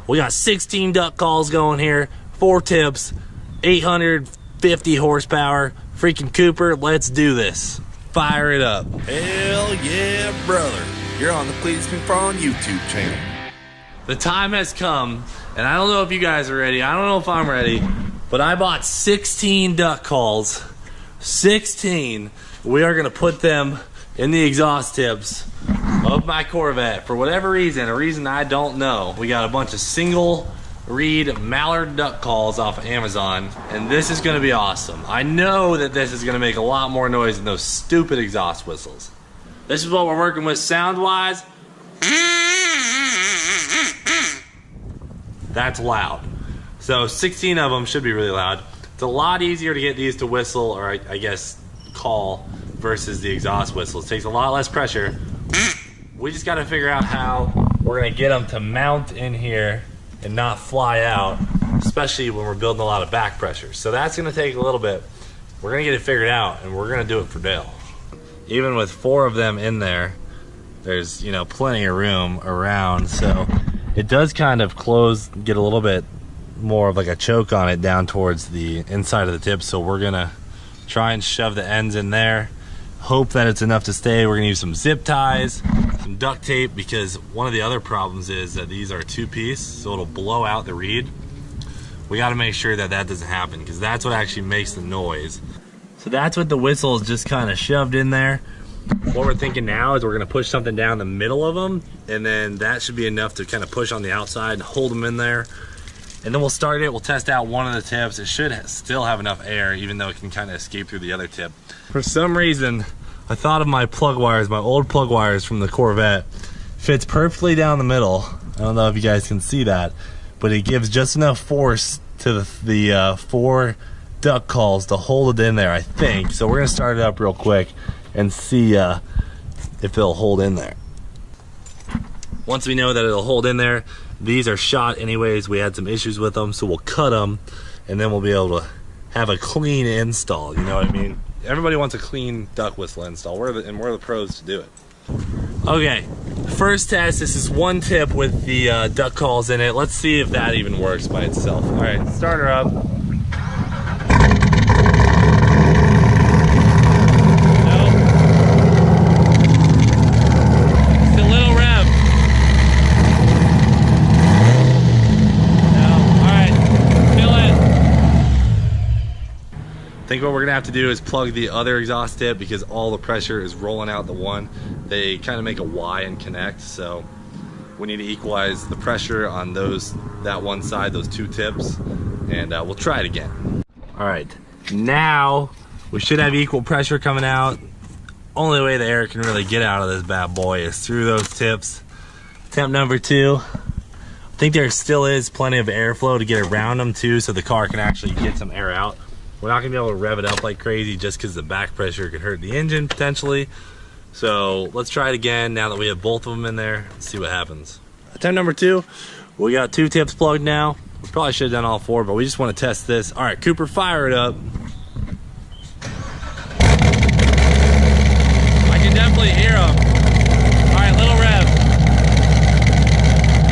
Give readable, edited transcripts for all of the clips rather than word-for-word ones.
We got 16 duck calls going here, 4 tips, 850 horsepower, freaking Cooper. Let's do this. Fire it up. Hell yeah, brother. You're on the Please Me Prawn YouTube channel. The time has come, and I don't know if you guys are ready. I don't know if I'm ready, but I bought 16 duck calls. 16. We are gonna put them in the exhaust tips of my Corvette. For whatever reason, a reason I don't know, we got a bunch of single reed mallard duck calls off of Amazon, and this is gonna be awesome. I know that this is gonna make a lot more noise than those stupid exhaust whistles. This is what we're working with sound-wise. That's loud. So 16 of them should be really loud. It's a lot easier to get these to whistle, or I guess call, versus the exhaust whistles. It takes a lot less pressure. We just gotta figure out how we're gonna get them to mount in here and not fly out, especially when we're building a lot of back pressure. So that's gonna take a little bit. We're gonna get it figured out, and we're gonna do it for Dale. Even with 4 of them in there, there's, you know, plenty of room around, so it does kind of close, get a little bit more of like a choke on it down towards the inside of the tip. So we're gonna try and shove the ends in there, hope that it's enough to stay. We're gonna use some zip ties, some duct tape, because one of the other problems is that these are 2-piece, so it'll blow out the reed. We gotta make sure that that doesn't happen, because that's what actually makes the noise. So that's what the whistle is just kind of shoved in there. What we're thinking now is we're gonna push something down the middle of them, and then that should be enough to kind of push on the outside and hold them in there. And then we'll start it, we'll test out one of the tips. It should still have enough air, even though it can kind of escape through the other tip. For some reason, I thought of my plug wires, my old plug wires from the Corvette. Fits perfectly down the middle. I don't know if you guys can see that, but it gives just enough force to the 4 duck calls to hold it in there, I think. So we're gonna start it up real quick and see if it'll hold in there. Once we know that it'll hold in there, these are shot anyways. We had some issues with them, so we'll cut them, and then we'll be able to have a clean install, you know what I mean? Everybody wants a clean duck whistle install, we're the pros to do it. Okay, first test, this is 1 tip with the duck calls in it. Let's see if that even works by itself. All right, start her up. I think what we're gonna have to do is plug the other exhaust tip, because all the pressure is rolling out the one. They kind of make a Y and connect, so we need to equalize the pressure on that one side, those 2 tips, and we'll try it again. All right, now we should have equal pressure coming out. Only way the air can really get out of this bad boy is through those tips. Attempt number 2. I think there still is plenty of airflow to get around them too, so the car can actually get some air out. We're not gonna be able to rev it up like crazy just because the back pressure could hurt the engine potentially. So let's try it again now that we have both of them in there. Let's see what happens. Attempt number 2. We got 2 tips plugged now. We probably should have done all 4, but we just want to test this. All right, Cooper, fire it up. I can definitely hear them. All right, little rev.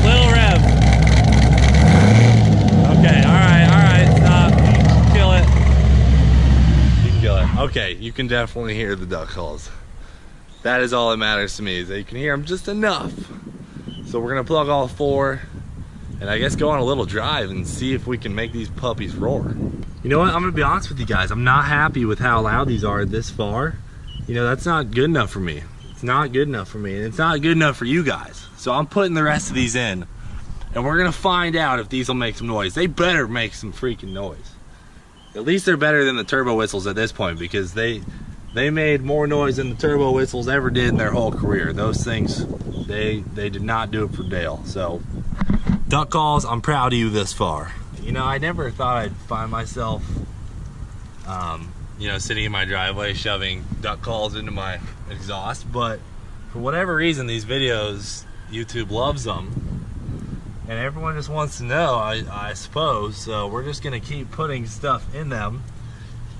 Little rev. Okay, all right, stop. Kill it. Okay, you can definitely hear the duck calls. That is all that matters to me, is that you can hear them just enough. So we're gonna plug all 4, and I guess go on a little drive and see if we can make these puppies roar. You know what, I'm gonna be honest with you guys, I'm not happy with how loud these are this far. You know, that's not good enough for me. It's not good enough for me, and it's not good enough for you guys. So I'm putting the rest of these in, and we're gonna find out if these will make some noise. They better make some freaking noise. At least they're better than the turbo whistles at this point, because they made more noise than the turbo whistles ever did in their whole career. Those things, they did not do it for Dale. So duck calls, I'm proud of you this far. You know, I never thought I'd find myself you know, sitting in my driveway shoving duck calls into my exhaust, but for whatever reason, these videos, YouTube loves them, and everyone just wants to know, I suppose. So we're just gonna keep putting stuff in them.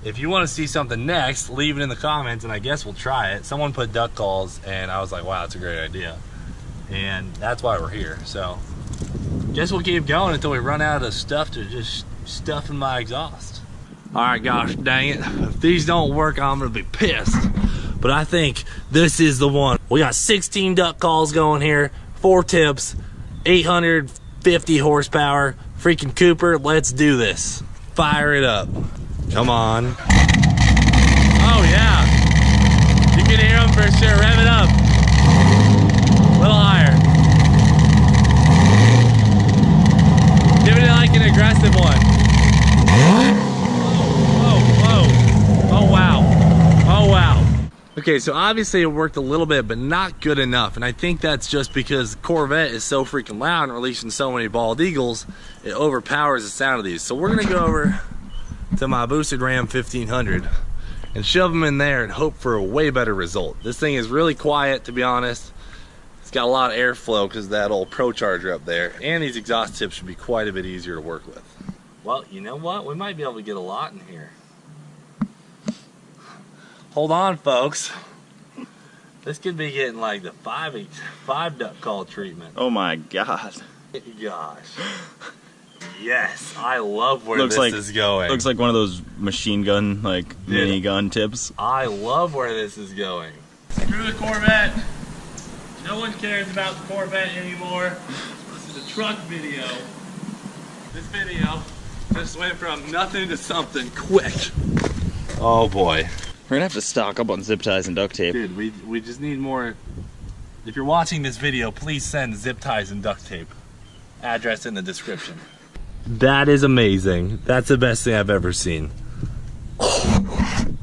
If you want to see something next, leave it in the comments, and I guess we'll try it. Someone put duck calls, and I was like, wow, that's a great idea, and that's why we're here. So Guess we'll keep going until we run out of stuff to just stuff in my exhaust. All right, gosh dang it. If these don't work, I'm gonna be pissed. But I think this is the one. We got 16 duck calls going here, 4 tips, 850 horsepower. Freaking Cooper, let's do this. Fire it up. Come on. Oh yeah. You can hear them for sure. Rev it up. A little higher. Give it like an aggressive one. Oh wow. Oh wow. Okay, so obviously it worked a little bit, but not good enough. And I think that's just because Corvette is so freaking loud and releasing so many bald eagles, it overpowers the sound of these. So we're gonna go over to my boosted Ram 1500 and shove them in there and hope for a way better result. This thing is really quiet, to be honest. It's got a lot of airflow because of that old Pro Charger up there. And these exhaust tips should be quite a bit easier to work with. Well, you know what? We might be able to get a lot in here. Hold on, folks. This could be getting like the five duck call treatment. Oh my god. Gosh. Yes, I love where this is going. Looks like one of those machine gun, like mini gun tips. I love where this is going. Screw the Corvette. No one cares about the Corvette anymore. This is a truck video. This video just went from nothing to something quick. Oh boy. We're gonna have to stock up on zip ties and duct tape. Dude, we just need more. If you're watching this video, please send zip ties and duct tape. Address in the description. That is amazing. That's the best thing I've ever seen. This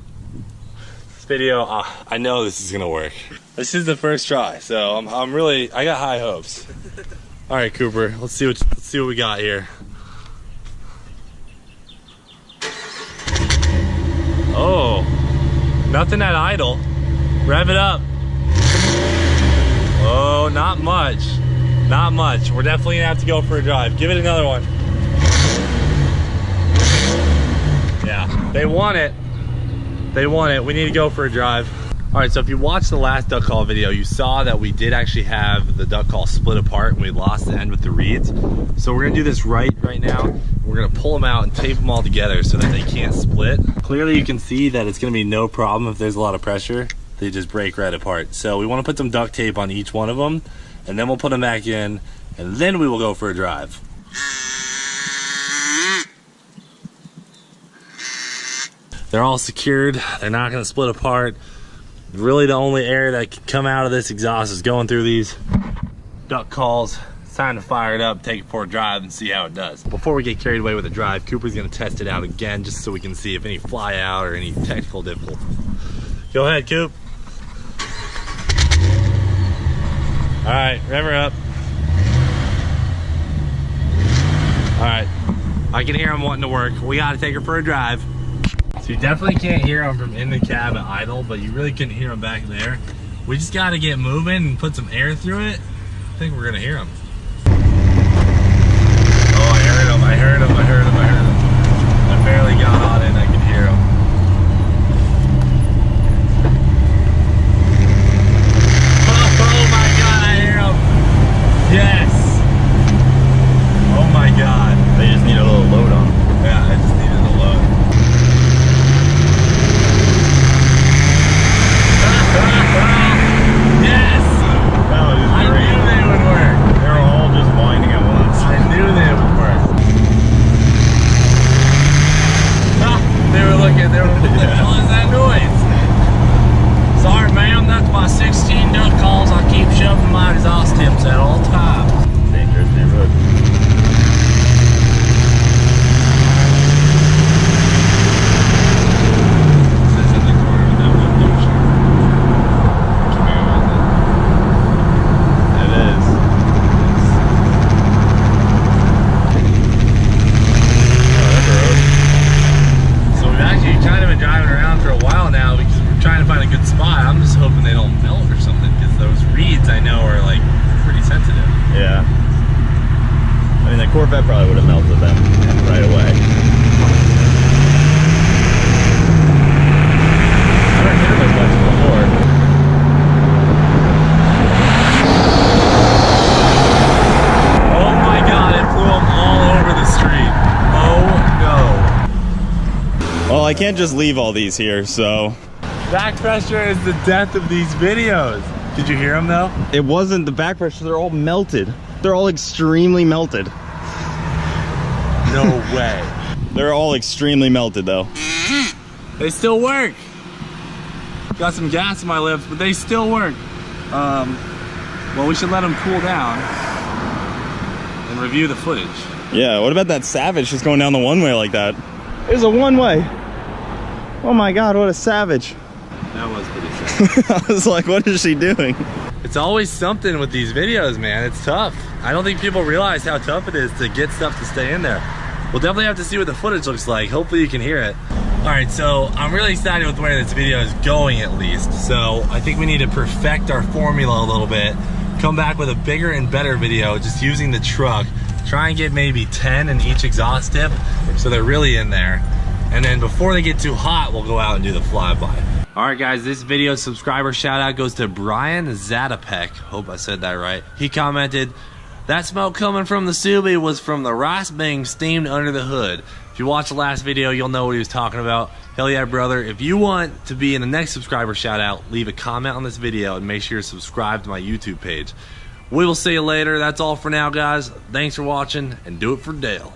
video, I know this is gonna work. This is the first try, so I got high hopes. All right, Cooper, let's see what we got here. Oh, nothing at idle. Rev it up. Oh, not much. Not much. We're definitely gonna have to go for a drive. Give it another one. Yeah, they want it. They want it. We need to go for a drive. All right, so if you watched the last duck call video, you saw that we did actually have the duck call split apart and we lost the end with the reeds. So we're gonna do this right now. We're gonna pull them out and tape them all together so that they can't split. Clearly you can see that it's gonna be no problem if there's a lot of pressure. They just break right apart. So we wanna put some duct tape on each one of them and then we'll put them back in and then we will go for a drive. They're all secured. They're not gonna split apart. Really the only air that can come out of this exhaust is going through these duck calls. It's time to fire it up, take it for a drive and see how it does. Before we get carried away with the drive, Cooper's gonna test it out again just so we can see if any fly out or any technical difficulties. Go ahead, Coop. All right, rev her up. All right, I can hear them wanting to work. We gotta take her for a drive. So you definitely can't hear them from in the cab at idle, but you really couldn't hear them back there. We just gotta get moving and put some air through it. I think we're gonna hear them. Oh, I heard them, I heard them, I heard them, I heard them. I barely got on it and I could hear them. Oh my God, I hear them. Yes. Oh my God. They just need a little load on them. Yeah, I just needed a load. Yes! That was I great. knew they would work. They were all just whining at once. I knew they would work. They were looking, what the hell is that noise? Sorry ma'am, that's my 16 duck calls. I keep shoving my exhaust tips at all times. Dangerous neighborhood. Corvette probably would have melted them right away. I haven't hit them as much before. Oh my God. Well, I can't just leave all these here, so. Back pressure is the death of these videos. Did you hear them though? It wasn't the back pressure, they're all melted. They're all extremely melted. No way. They're all extremely melted though. They still work. Got some gas in my lips, but they still work. Well, we should let them cool down and review the footage. Yeah, what about that Savage just going down the one-way like that? There's a one-way. Oh my God, what a savage. That was pretty sad. I was like, what is she doing? It's always something with these videos, man. It's tough. I don't think people realize how tough it is to get stuff to stay in there. We'll definitely have to see what the footage looks like. Hopefully you can hear it. All right, so I'm really excited with where this video is going at least. So I think we need to perfect our formula a little bit, come back with a bigger and better video just using the truck. Try and get maybe 10 in each exhaust tip so they're really in there. And then before they get too hot, we'll go out and do the flyby. All right, guys, this video's subscriber shout out goes to Brian Zatopek. Hope I said that right. He commented, "That smoke coming from the Subi was from the rice being steamed under the hood." If you watched the last video, you'll know what he was talking about. Hell yeah, brother. If you want to be in the next subscriber shout out, leave a comment on this video and make sure you're subscribed to my YouTube page. We will see you later. That's all for now, guys. Thanks for watching, and do it for Dale.